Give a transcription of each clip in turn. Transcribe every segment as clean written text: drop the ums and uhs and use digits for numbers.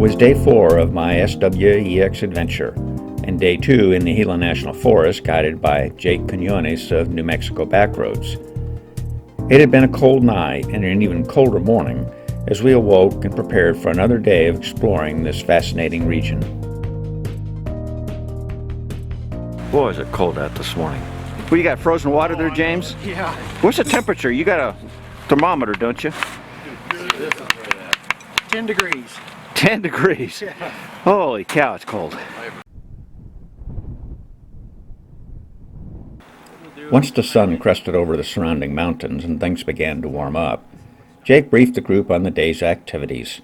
was day 4 of my SWEX adventure, and day 2 in the Gila National Forest guided by Jake Quinones of New Mexico Backroads. It had been a cold night and an even colder morning as we awoke and prepared for another day of exploring this fascinating region. Boy, is it cold out this morning. Well, you got frozen water there, James? Yeah. What's the temperature? You got a thermometer, don't you? 10 degrees. 10 degrees. Yeah. Holy cow, it's cold. Once the sun crested over the surrounding mountains and things began to warm up, Jake briefed the group on the day's activities.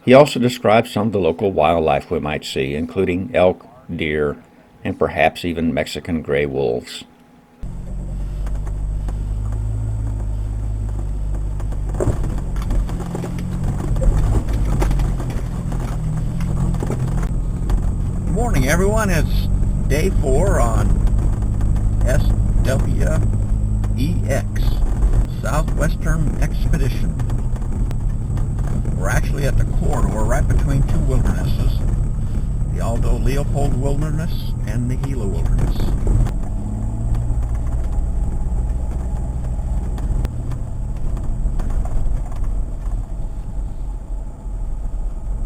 He also described some of the local wildlife we might see, including elk, deer, and perhaps even Mexican gray wolves. Good morning, everyone. It's day 4 on SWEX, Southwestern Expedition. We're actually at the corridor right between two wildernesses, the Aldo Leopold Wilderness and the Gila Wilderness.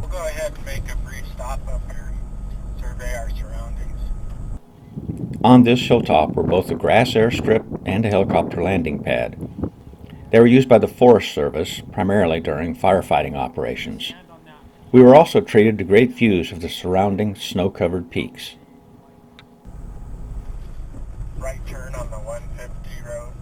We'll go ahead and make a brief stop up here and survey our surroundings. On this hilltop were both a grass airstrip and a helicopter landing pad. They were used by the Forest Service primarily during firefighting operations. We were also treated to great views of the surrounding snow-covered peaks. Right turn on the 150 road.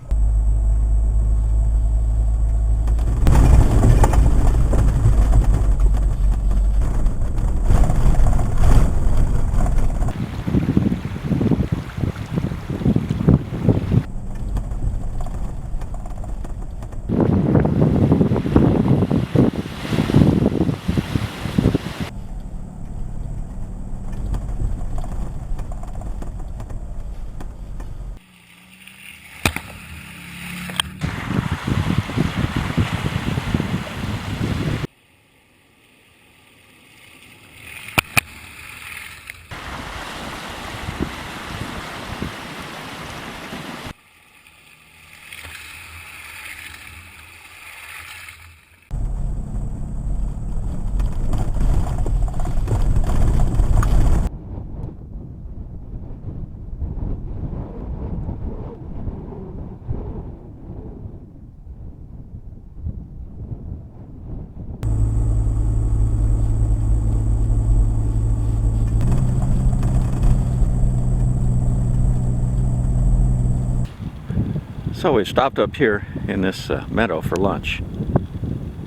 So we stopped up here in this meadow for lunch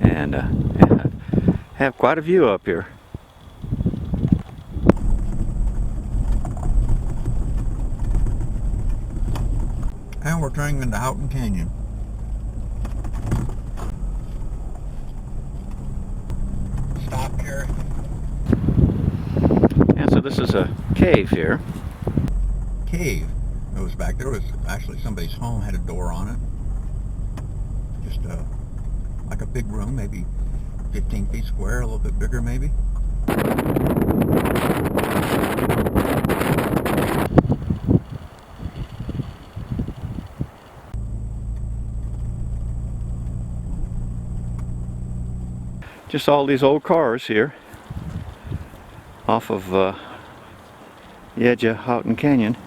and have quite a view up here. And we're turning into Houghton Canyon. Stop here. And so this is a cave here. Cave. It was back there. Was actually somebody's home, had a door on it. Just like a big room, maybe 15 feet square, a little bit bigger maybe. Just all these old cars here off of the edge of Houghton Canyon.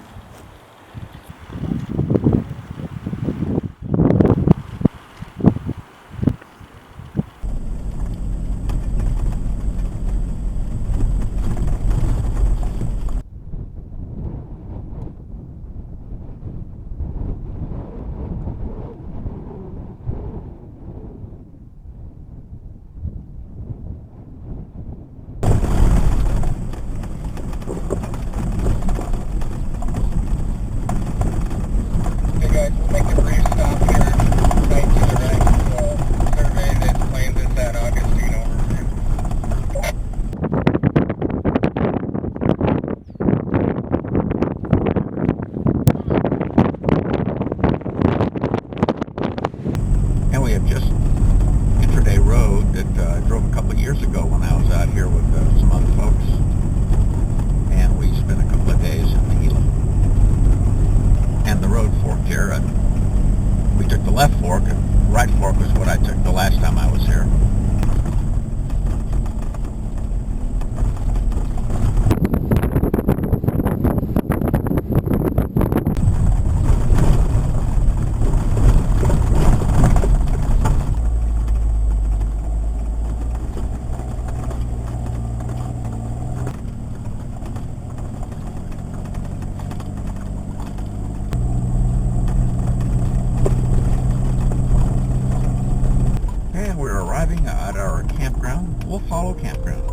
Wolf Hollow Campground.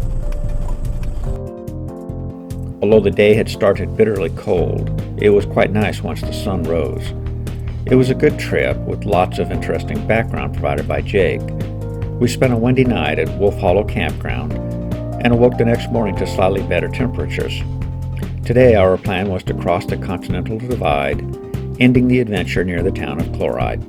Although the day had started bitterly cold, it was quite nice once the sun rose. It was a good trip with lots of interesting background provided by Jake. We spent a windy night at Wolf Hollow Campground and awoke the next morning to slightly better temperatures. Today our plan was to cross the Continental Divide, ending the adventure near the town of Chloride.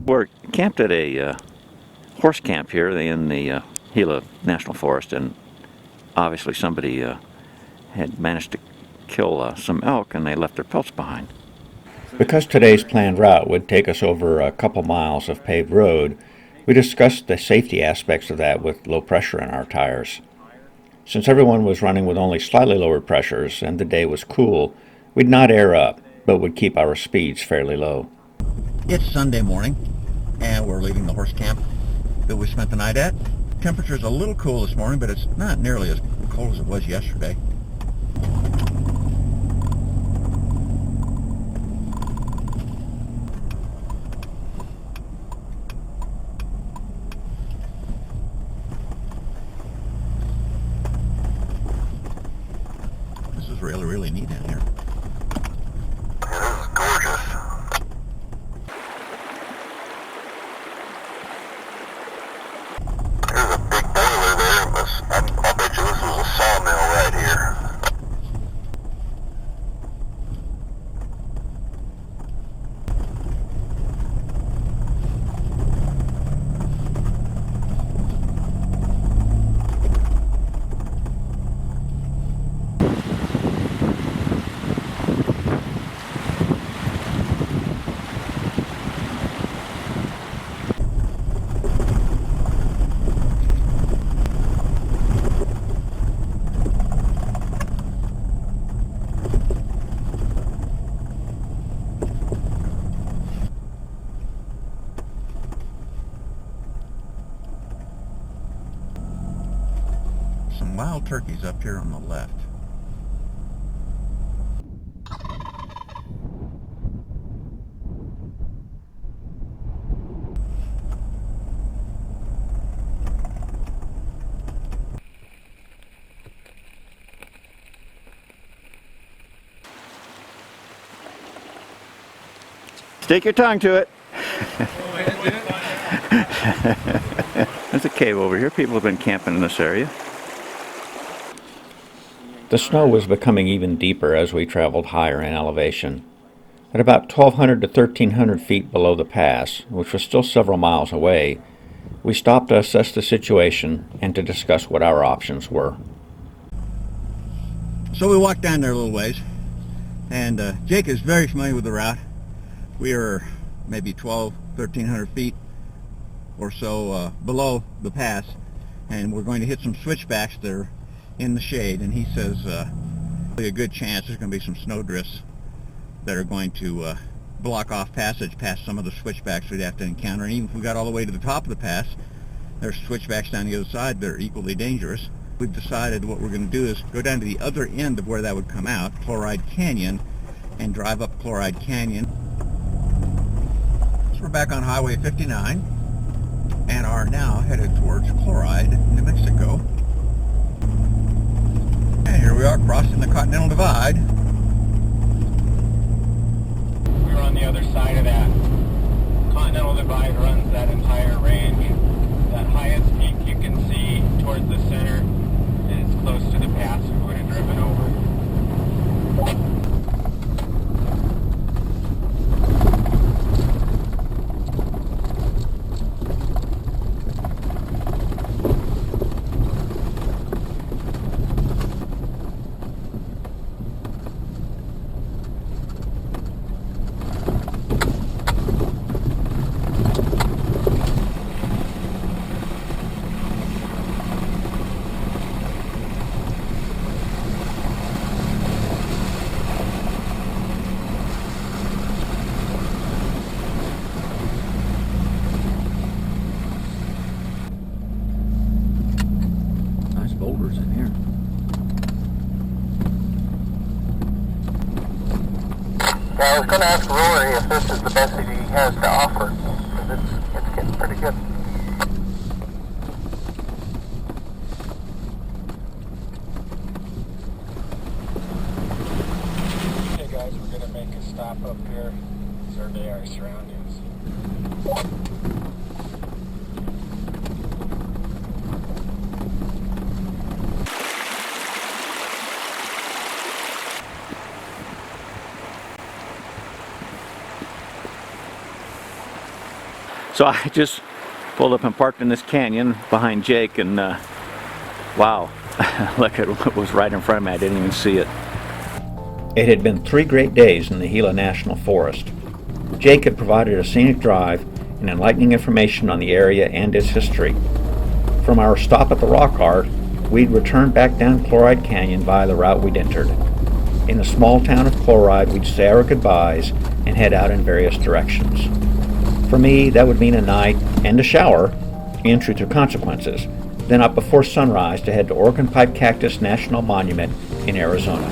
We're camped at a horse camp here in the Gila National Forest, and obviously somebody had managed to kill some elk and they left their pelts behind. Because today's planned route would take us over a couple miles of paved road, we discussed the safety aspects of that with low pressure in our tires. Since everyone was running with only slightly lower pressures and the day was cool, we'd not air up, but would keep our speeds fairly low. It's Sunday morning, and we're leaving the horse camp that we spent the night at. Temperature's a little cool this morning, but it's not nearly as cold as it was yesterday. This is really, really neat in here. This is gorgeous. There's a big boiler there. I'll bet you this was a sawmill right here. Some wild turkeys up here on the left. Stick your tongue to it. There's a cave over here. People have been camping in this area. The snow was becoming even deeper as we traveled higher in elevation. At about 1,200 to 1,300 feet below the pass, which was still several miles away, we stopped to assess the situation and to discuss what our options were. So we walked down there a little ways, and Jake is very familiar with the route. We are maybe 1,300 feet or so below the pass, and we're going to hit some switchbacks that are in the shade, and he says a good chance there's going to be some snow drifts that are going to block off passage past some of the switchbacks we'd have to encounter. And even if we got all the way to the top of the pass, there's switchbacks down the other side that are equally dangerous. We've decided what we're going to do is go down to the other end of where that would come out, Chloride Canyon, and drive up Chloride Canyon. So we're back on Highway 59 and are now headed towards Chloride, New Mexico. And here we are crossing the Continental Divide. We're on the other side of that. Continental Divide runs that entire range. That highest peak you can see towards the center is close to the pass we would have driven over. Nice boulders in here. Yeah, I was going to ask Rory if this is the best that he has to offer, because it's getting pretty good. Okay guys, we're going to make a stop up here, survey our surroundings. So I just pulled up and parked in this canyon behind Jake, and wow, look at what was right in front of me. I didn't even see it. It had been 3 great days in the Gila National Forest. Jake had provided a scenic drive and enlightening information on the area and its history. From our stop at the rock art, we'd return back down Chloride Canyon via the route we'd entered. In the small town of Chloride, we'd say our goodbyes and head out in various directions. For me, that would mean a night and a shower, in Truth or Consequences, then up before sunrise to head to Organ Pipe Cactus National Monument in Arizona.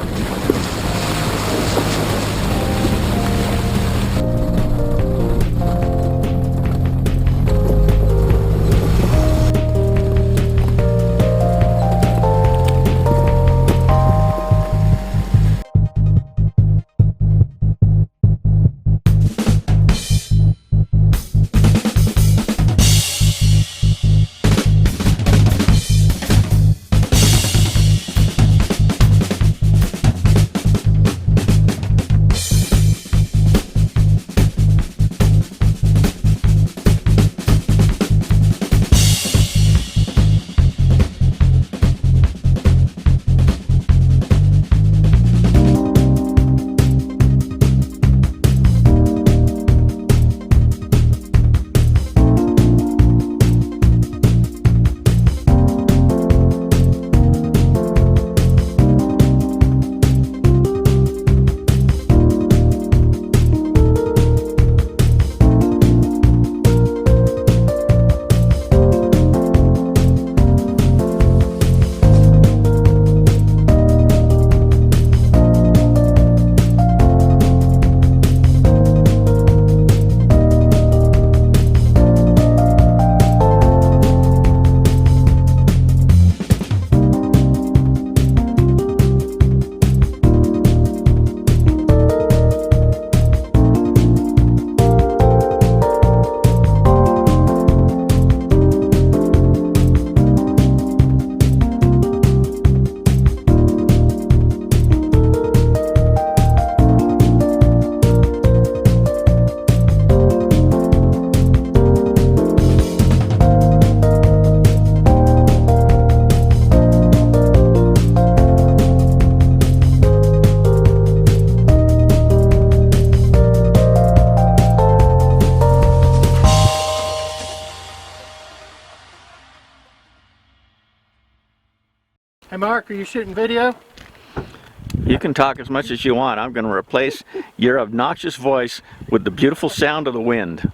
Hey Mark, are you shooting video? You can talk as much as you want. I'm going to replace your obnoxious voice with the beautiful sound of the wind.